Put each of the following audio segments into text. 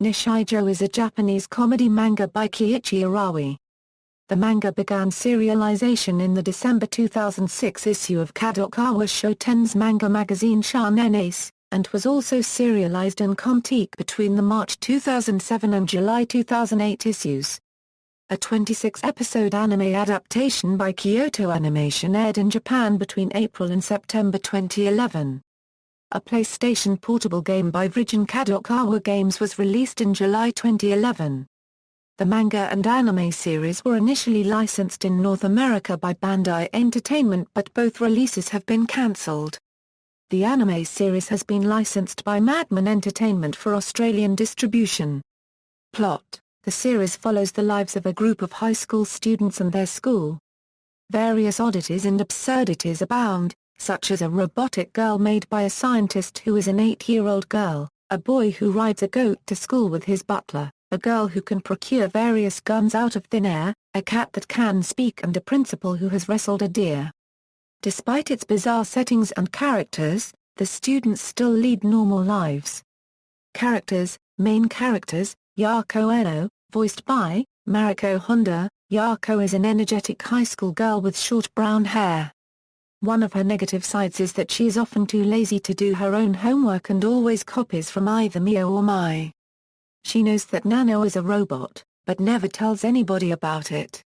Nichijou is a Japanese comedy manga by Keiichi Arawi. The manga began serialization in the December 2006 issue of Kadokawa Shoten's manga magazine Shonen Ace, and was also serialized in Contique between the March 2007 and July 2008 issues. A 26-episode anime adaptation by Kyoto Animation aired in Japan between April and September 2011. A PlayStation portable game by Virgin Kadokawa Games was released in July 2011. The manga and anime series were initially licensed in North America by Bandai Entertainment, but both releases have been cancelled. The anime series has been licensed by Madman Entertainment for Australian distribution. Plot: the series follows the lives of a group of high school students and their school. Various oddities and absurdities abound, such as a robotic girl made by a scientist who is an 8-year-old girl, a boy who rides a goat to school with his butler, a girl who can procure various guns out of thin air, a cat that can speak, and a principal who has wrestled a deer. Despite its bizarre settings and characters, the students still lead normal lives. Main characters: Yako Eno, voiced by Mariko Honda. Yako is an energetic high school girl with short brown hair. One of her negative sides is that she is often too lazy to do her own homework and always copies from either Mio or Mai. She knows that Nano is a robot, but never tells anybody about it.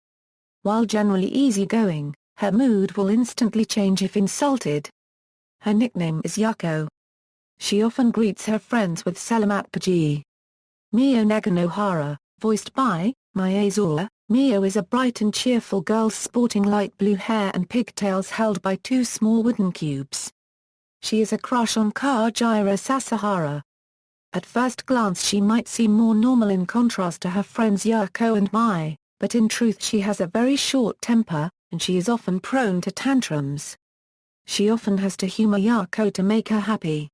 While generally easygoing, her mood will instantly change if insulted. Her nickname is Yako. She often greets her friends with Selamat Pagi. Mio Naganohara, voiced by Miyazura. Mio is a bright and cheerful girl sporting light blue hair and pigtails held by two small wooden cubes. She is a crush on Kajira Sasahara. At first glance she might seem more normal in contrast to her friends Yako and Mai, but in truth she has a very short temper, and she is often prone to tantrums. She often has to humor Yako to make her happy.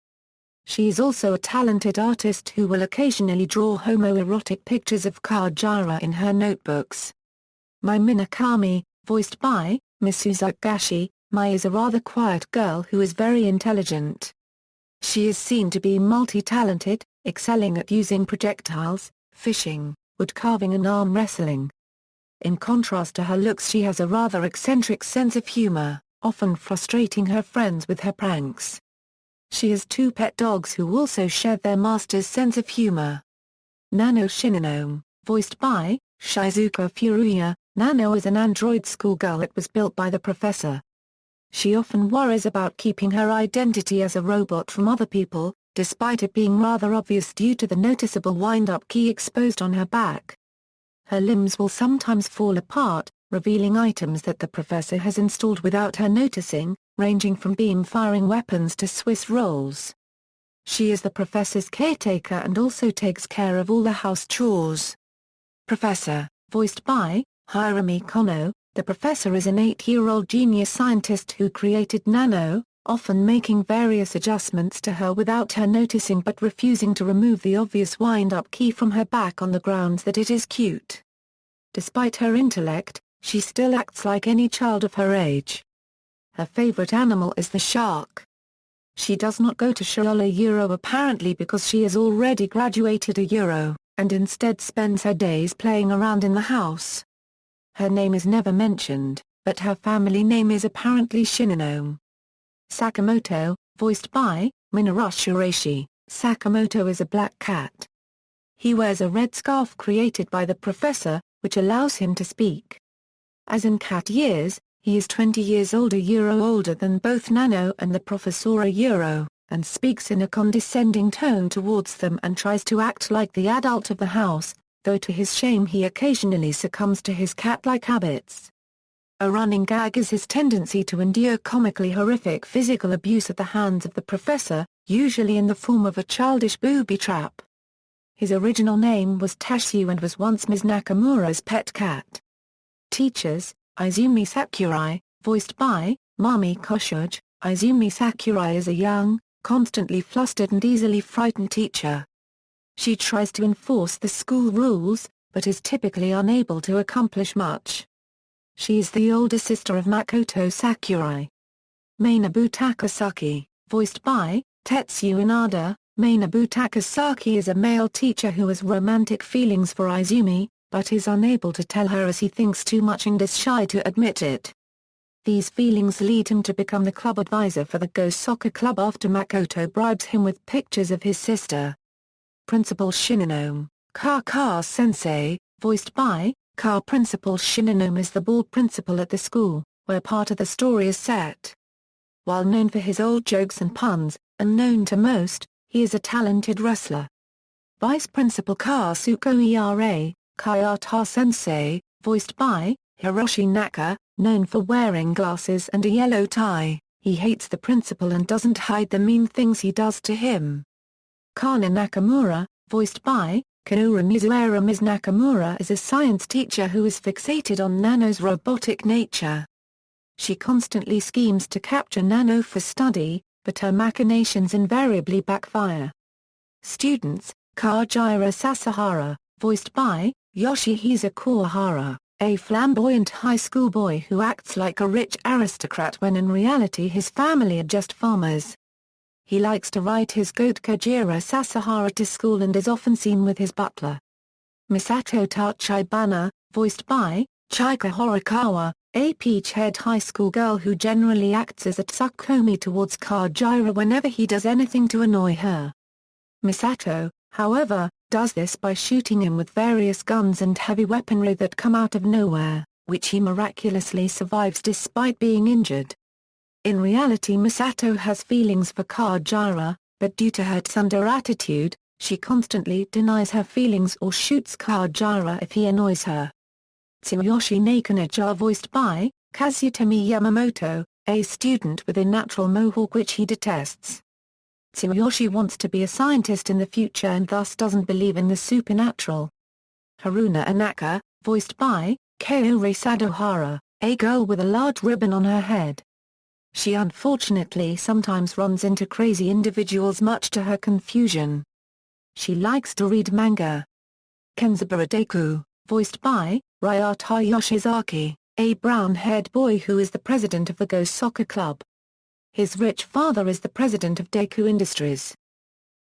She is also a talented artist who will occasionally draw homoerotic pictures of Kajira in her notebooks. Mai Minakami, voiced by Misuzagashi. Mai is a rather quiet girl who is very intelligent. She is seen to be multi-talented, excelling at using projectiles, fishing, wood carving and arm wrestling. In contrast to her looks, she has a rather eccentric sense of humor, often frustrating her friends with her pranks. She has two pet dogs who also share their master's sense of humor. Nano Shinonome, voiced by Shizuka Furuya. Nano is an android schoolgirl that was built by the professor. She often worries about keeping her identity as a robot from other people, despite it being rather obvious due to the noticeable wind-up key exposed on her back. Her limbs will sometimes fall apart, revealing items that the professor has installed without her noticing, ranging from beam-firing weapons to Swiss rolls. She is the professor's caretaker and also takes care of all the house chores. Professor, voiced by Hirami Kono. The professor is an 8-year-old genius scientist who created Nano, often making various adjustments to her without her noticing but refusing to remove the obvious wind-up key from her back on the grounds that it is cute. Despite her intellect, she still acts like any child of her age. Her favorite animal is the shark. She does not go to Shola Euro apparently because she has already graduated a Euro, and instead spends her days playing around in the house. Her name is never mentioned, but her family name is apparently Shinonome. Sakamoto, voiced by Minoru Shiraishi. Sakamoto is a black cat. He wears a red scarf created by the professor, which allows him to speak. As in cat years, he is 20 years older than both Nano and the Professora Euro, and speaks in a condescending tone towards them and tries to act like the adult of the house, though to his shame he occasionally succumbs to his cat-like habits. A running gag is his tendency to endure comically horrific physical abuse at the hands of the professor, usually in the form of a childish booby trap. His original name was Tashu and was once Ms. Nakamura's pet cat. Teachers: Izumi Sakurai, voiced by Mami Koshuge. Izumi Sakurai is a young, constantly flustered and easily frightened teacher. She tries to enforce the school rules, but is typically unable to accomplish much. She is the older sister of Makoto Sakurai. Mainabu Takasaki, voiced by Tetsuya Inada. Mainabu Takasaki is a male teacher who has romantic feelings for Izumi, but is unable to tell her as he thinks too much and is shy to admit it. These feelings lead him to become the club advisor for the Go Soccer Club after Makoto bribes him with pictures of his sister. Principal Shinonome, Ka Sensei, voiced by Ka. Principal Shinonome is the bald principal at the school, where part of the story is set. While known for his old jokes and puns, unknown to most, he is a talented wrestler. Vice Principal Kasuko Era, Kayata Sensei, voiced by Hiroshi Naka, known for wearing glasses and a yellow tie, he hates the principal and doesn't hide the mean things he does to him. Kana Nakamura, voiced by Kaoru Mizuera. Ms. Nakamura is a science teacher who is fixated on Nano's robotic nature. She constantly schemes to capture Nano for study, but her machinations invariably backfire. Students, Kajira Sasahara, voiced by Yoshihisa Kawahara, a flamboyant high school boy who acts like a rich aristocrat when in reality his family are just farmers. He likes to ride his goat Kajira Sasahara to school and is often seen with his butler. Misato Tachibana, voiced by Chika Horikawa, a peach-haired high school girl who generally acts as a Tsukomi towards Kajira whenever he does anything to annoy her. Misato, however, does this by shooting him with various guns and heavy weaponry that come out of nowhere, which he miraculously survives despite being injured. In reality, Misato has feelings for Kajira, but due to her tsundere attitude, she constantly denies her feelings or shoots Kajira if he annoys her. Tsuyoshi Nakanaja, voiced by Kazutami Yamamoto, a student with a natural mohawk which he detests. Tsuyoshi wants to be a scientist in the future and thus doesn't believe in the supernatural. Haruna Anaka, voiced by Kaori Sadohara, a girl with a large ribbon on her head. She unfortunately sometimes runs into crazy individuals much to her confusion. She likes to read manga. Kenzaburo Deku, voiced by Ryata Yoshizaki, a brown-haired boy who is the president of the Go Soccer Club. His rich father is the president of Deku Industries.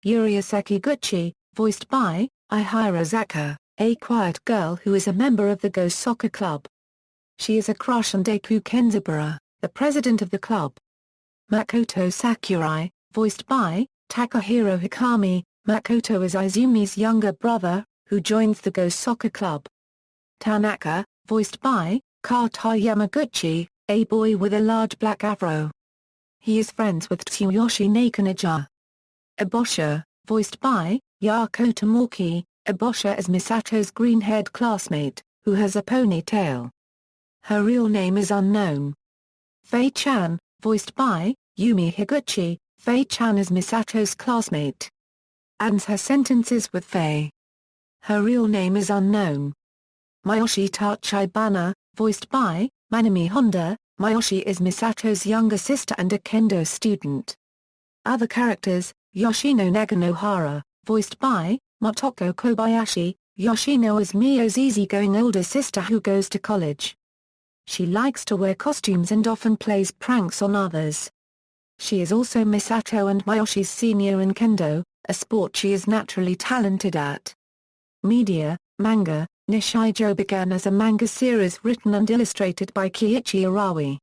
Yuria Sekiguchi, voiced by Ihira Zaka, a quiet girl who is a member of the Go Soccer Club. She is a crush on Deku Kenzaburo, the president of the club. Makoto Sakurai, voiced by Takahiro Hikami, Makoto is Izumi's younger brother, who joins the Go Soccer Club. Tanaka, voiced by Kata Yamaguchi, a boy with a large black afro. He is friends with Tsuyoshi Nakanaja. Ebosha, voiced by Yako Tomoki, Ebosha is Misato's green-haired classmate, who has a ponytail. Her real name is unknown. Fei-chan, voiced by Yumi Higuchi, Fei-chan is Misato's classmate. Ends her sentences with Fei. Her real name is unknown. Miyoshi Tachibana, voiced by Manami Honda, Miyoshi is Misato's younger sister and a kendo student. Other characters, Yoshino Naganohara, voiced by Motoko Kobayashi, Yoshino is Mio's easygoing older sister who goes to college. She likes to wear costumes and often plays pranks on others. She is also Misato and Miyoshi's senior in kendo, a sport she is naturally talented at. Media, manga. Nichijou began as a manga series written and illustrated by Kiichi Arawi.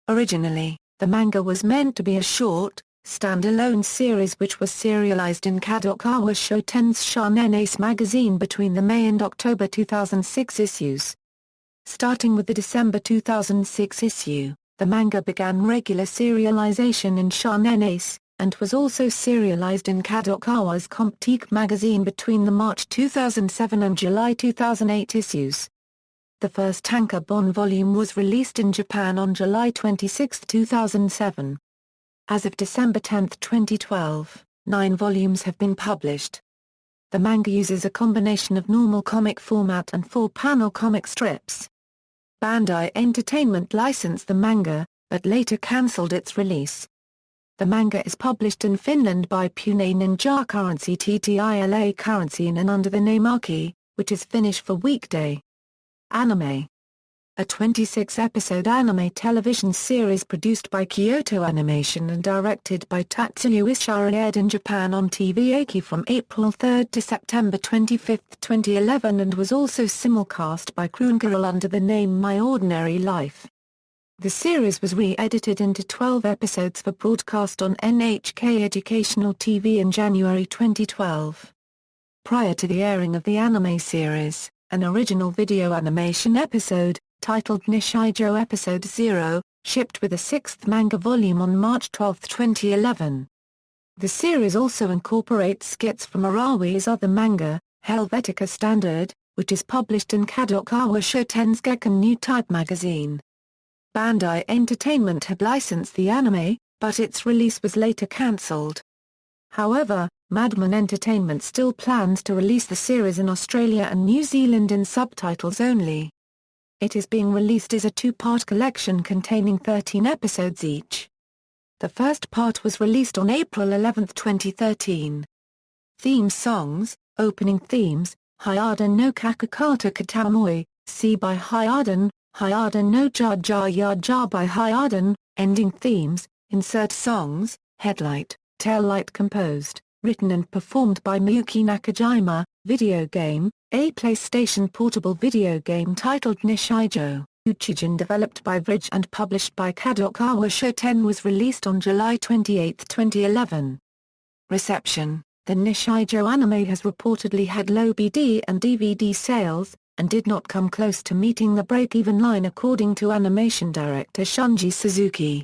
Originally, the manga was meant to be a short, stand-alone series which was serialized in Kadokawa Shoten's Shonen Ace magazine between the May and October 2006 issues. Starting with the December 2006 issue, the manga began regular serialization in Shonen Ace, and was also serialized in Kadokawa's Comptique magazine between the March 2007 and July 2008 issues. The first tankobon volume was released in Japan on July 26, 2007. As of December 10, 2012, 9 volumes have been published. The manga uses a combination of normal comic format and 4-panel comic strips. Bandai Entertainment licensed the manga, but later cancelled its release. The manga is published in Finland by Pune Ninja Currency Ttila Currency and under the name Aki, which is Finnish for weekday. Anime. a 26-episode anime television series produced by Kyoto Animation and directed by Tatsuya Ishihara, aired in Japan on TV from April 3 to September 25, 2011, and was also simulcast by Crunchyroll under the name My Ordinary Life. The series was re-edited into 12 episodes for broadcast on NHK Educational TV in January 2012. Prior to the airing of the anime series, an original video animation episode, titled Nichijou Episode 0, shipped with a 6th manga volume on March 12, 2011. The series also incorporates skits from Arawi's other manga, Helvetica Standard, which is published in Kadokawa Shoten's Gekkan New Type magazine. Bandai Entertainment had licensed the anime, but its release was later cancelled. However, Madman Entertainment still plans to release the series in Australia and New Zealand in subtitles only. It is being released as a 2-part collection containing 13 episodes each. The first part was released on April 11, 2013. Theme songs, opening themes, Hayada no Kakukata Katamoi, See by Hayada, Hayada no Ja Ja Ya Ja by Hayada, ending themes, insert songs, Headlight, Tail Light composed, written and performed by Miyuki Nakajima. Video game, a PlayStation portable video game titled Nichijou, developed by Bridge and published by Kadokawa Shoten, was released on July 28, 2011. Reception: the Nichijou anime has reportedly had low BD and DVD sales, and did not come close to meeting the break-even line according to animation director Shunji Suzuki.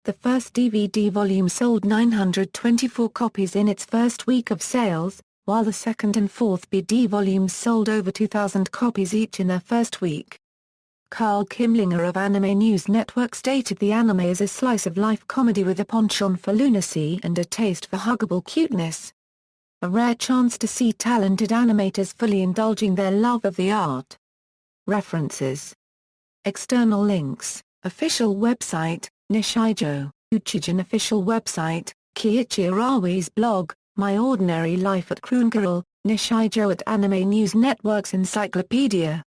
The first DVD volume sold 924 copies in its first week of sales, while the second and fourth BD volumes sold over 2,000 copies each in their first week. Carl Kimlinger of Anime News Network stated the anime is a slice-of-life comedy with a penchant for lunacy and a taste for huggable cuteness. A rare chance to see talented animators fully indulging their love of the art. References. External links: official website, Nichijou, Uchijin official website, Kiichi Arawi's blog, My Ordinary Life at Crunchyroll, Nichijou at Anime News Network's Encyclopedia.